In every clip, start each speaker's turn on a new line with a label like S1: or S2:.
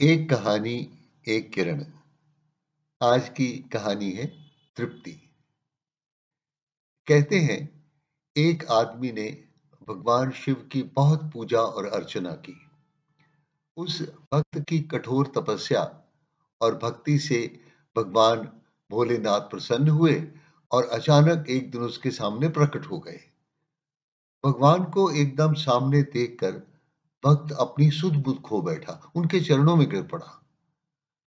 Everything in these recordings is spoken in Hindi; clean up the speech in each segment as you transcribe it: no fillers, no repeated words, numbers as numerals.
S1: एक कहानी, एक किरण। आज की कहानी है तृप्ति। कहते हैं एक आदमी ने भगवान शिव की बहुत पूजा और अर्चना की। उस भक्त की कठोर तपस्या और भक्ति से भगवान भोलेनाथ प्रसन्न हुए और अचानक एक दिन उसके सामने प्रकट हो गए। भगवान को एकदम सामने देखकर भक्त अपनी सुध बुध खो बैठा, उनके चरणों में गिर पड़ा।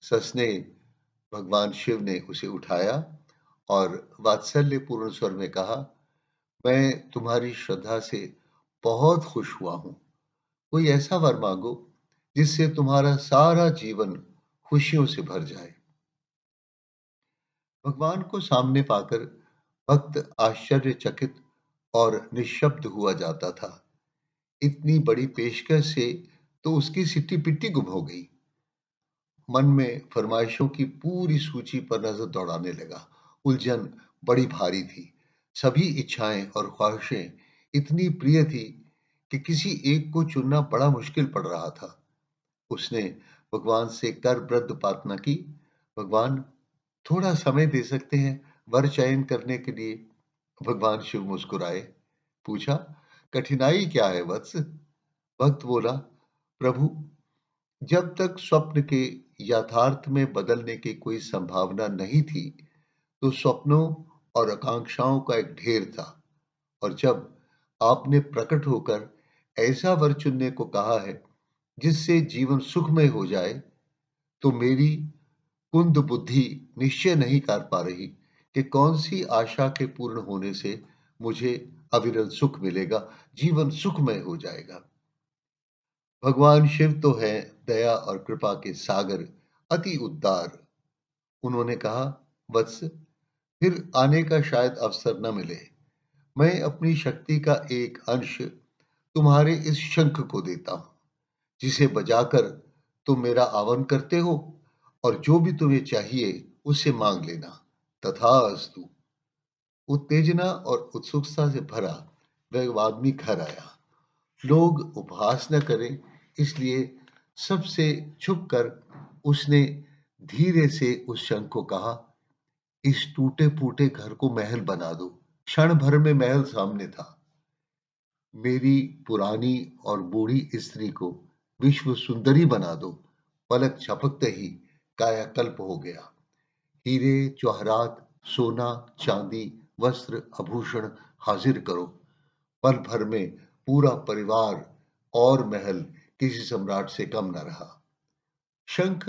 S1: ससने भगवान शिव ने उसे उठाया और वात्सल्यपूर्ण स्वर में कहा, मैं तुम्हारी श्रद्धा से बहुत खुश हुआ हूं। कोई ऐसा वर मांगो जिससे तुम्हारा सारा जीवन खुशियों से भर जाए। भगवान को सामने पाकर भक्त आश्चर्यचकित और निशब्द हुआ जाता था। इतनी बड़ी पेशकश से तो उसकी सिट्टी पिट्टी गुम हो गई। मन में फरमाइशों की पूरी सूची पर नजर दौड़ाने लगा। उलझन बड़ी भारी थी। सभी इच्छाएं और ख्वाहिशें इतनी प्रिय थी कि किसी एक को चुनना बड़ा मुश्किल पड़ रहा था। उसने भगवान से करबद्ध प्रार्थना की, भगवान, थोड़ा समय दे सकते हैं वर चयन करने के लिए। भगवान शिव मुस्कुराए, पूछा, कठिनाई क्या है वत्स? भक्त बोला, प्रभु, जब तक स्वप्न के यथार्थ में बदलने की कोई संभावना नहीं थी तो स्वप्नों और आकांक्षाओं का एक ढेर था, और जब आपने प्रकट होकर ऐसा वर चुनने को कहा है जिससे जीवन सुखमय हो जाए, तो मेरी कुंद बुद्धि निश्चय नहीं कर पा रही कि कौन सी आशा के पूर्ण होने से मुझे अविरल सुख मिलेगा, जीवन सुखमय हो जाएगा। भगवान शिव तो है दया और कृपा के सागर, अति उदार। उन्होंने कहा, वत्स, फिर आने का शायद अवसर न मिले। मैं अपनी शक्ति का एक अंश तुम्हारे इस शंख को देता हूं, जिसे बजाकर तुम मेरा आह्वान करते हो, और जो भी तुम्हें चाहिए उससे मांग लेना। तथास्तु। उत्तेजना और उत्सुकता से भरा वह आदमी घर आया। लोग उपहास न करें इसलिए सबसे छुप कर उसने धीरे से उस शंख को कहा, इस टूटे फूटे घर को महल बना दो। क्षण भर में महल सामने था। मेरी पुरानी और बूढ़ी स्त्री को विश्व सुंदरी बना दो। पलक झपकते ही कायाकल्प हो गया। हीरे जवाहरात, सोना चांदी, वस्त्र आभूषण हाजिर करो। पल भर में पूरा परिवार और महल किसी सम्राट से कम न रहा। शंख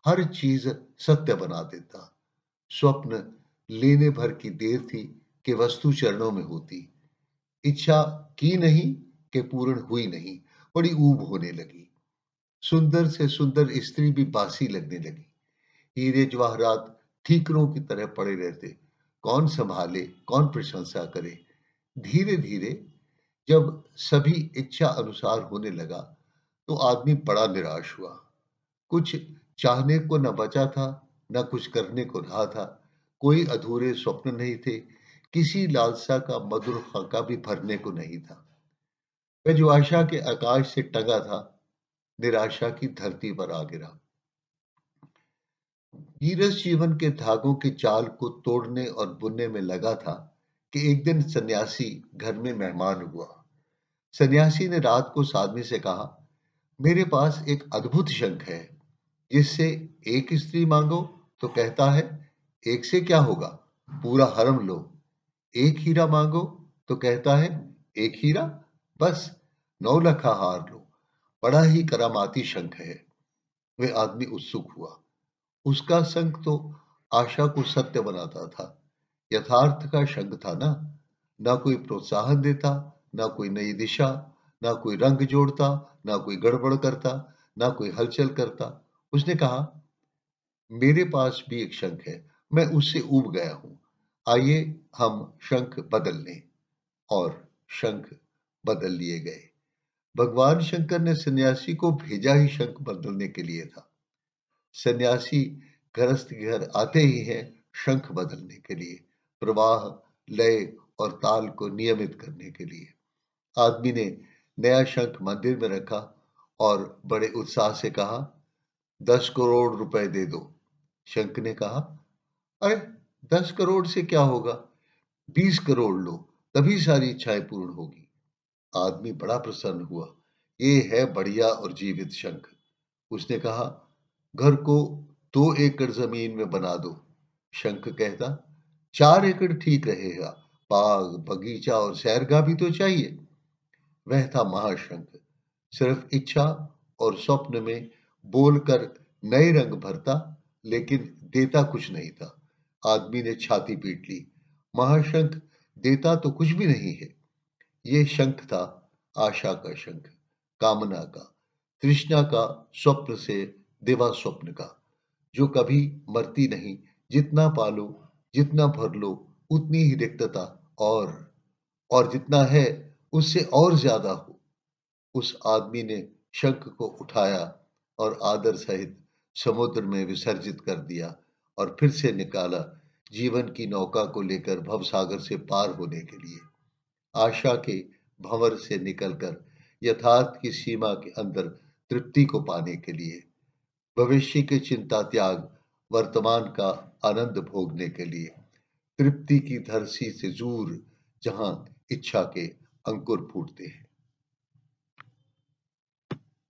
S1: हर चीज सत्य बना देता। स्वप्न लेने भर की देर थी कि वस्तु चरणों में होती। इच्छा की नहीं कि पूर्ण हुई नहीं, बड़ी ऊब होने लगी। सुंदर से सुंदर स्त्री भी बासी लगने लगी। हीरे जवाहरात ठीकरों की तरह पड़े रहते। कौन संभाले, कौन प्रशंसा करे। धीरे धीरे जब सभी इच्छा अनुसार होने लगा तो आदमी बड़ा निराश हुआ। कुछ चाहने को न बचा था, न कुछ करने को रहा था। कोई अधूरे स्वप्न नहीं थे, किसी लालसा का मधुर खाका भी भरने को नहीं था। वह जो आशा के आकाश से टंगा था, निराशा की धरती पर आ गिरा। नीरस जीवन के धागों की जाल को तोड़ने और बुनने में लगा था कि एक दिन सन्यासी घर में मेहमान हुआ। सन्यासी ने रात को उस आदमी से कहा, मेरे पास एक अद्भुत शंख है, जिससे एक स्त्री मांगो तो कहता है, एक से क्या होगा, पूरा हरम लो। एक हीरा मांगो तो कहता है, एक हीरा, बस 9 लखा हार लो। बड़ा ही करामाती शंख है। वह आदमी उत्सुक हुआ। उसका शंख तो आशा को सत्य बनाता था। यथार्थ का शंख था ना। ना कोई प्रोत्साहन देता, ना कोई नई दिशा, ना कोई रंग जोड़ता, ना कोई गड़बड़ करता, ना कोई हलचल करता। उसने कहा, मेरे पास भी एक शंख है, मैं उससे ऊब गया हूं। आइए हम शंख बदल लें। और शंख बदल लिए गए। भगवान शंकर ने सन्यासी को भेजा ही शंख बदलने के लिए था। सन्यासी गृहस्थ के घर आते ही हैं शंख बदलने के लिए, प्रवाह, लय और ताल को नियमित करने के लिए। आदमी ने नया शंख मंदिर में रखा और बड़े उत्साह से कहा, 10 करोड़ रुपए दे दो। शंख ने कहा, अरे 10 करोड़ से क्या होगा, 20 करोड़ लो, तभी सारी इच्छाएं पूर्ण होगी। आदमी बड़ा प्रसन्न हुआ। ये है बढ़िया और जीवित शंख। उसने कहा, घर को 2 एकड़ जमीन में बना दो। शंख कहता, 4 एकड़ ठीक रहेगा, बाग बगीचा और सैरगाह भी तो चाहिए। वह था महाशंख, सिर्फ इच्छा और स्वप्न में बोलकर नए रंग भरता, लेकिन देता कुछ नहीं था। आदमी ने छाती पीट ली। महाशंख देता तो कुछ भी नहीं है। ये शंख था आशा का शंख, कामना का, तृष्णा का, स्वप्न से दिवा स्वप्न का, जो कभी मरती नहीं। जितना पालो, जितना भर लो, उतनी ही रिक्तता, और जितना है उससे और ज्यादा हो। उस आदमी ने शंख को उठाया और आदर सहित समुद्र में विसर्जित कर दिया और फिर से निकाला, जीवन की नौका को लेकर भवसागर से पार होने के लिए, आशा के भंवर से निकलकर यथार्थ की सीमा के अंदर तृप्ति को पाने के लिए, भविष्य की चिंता त्याग वर्तमान का आनंद भोगने के लिए, तृप्ति की धरती से दूर जहां इच्छा के अंकुर फूटते हैं।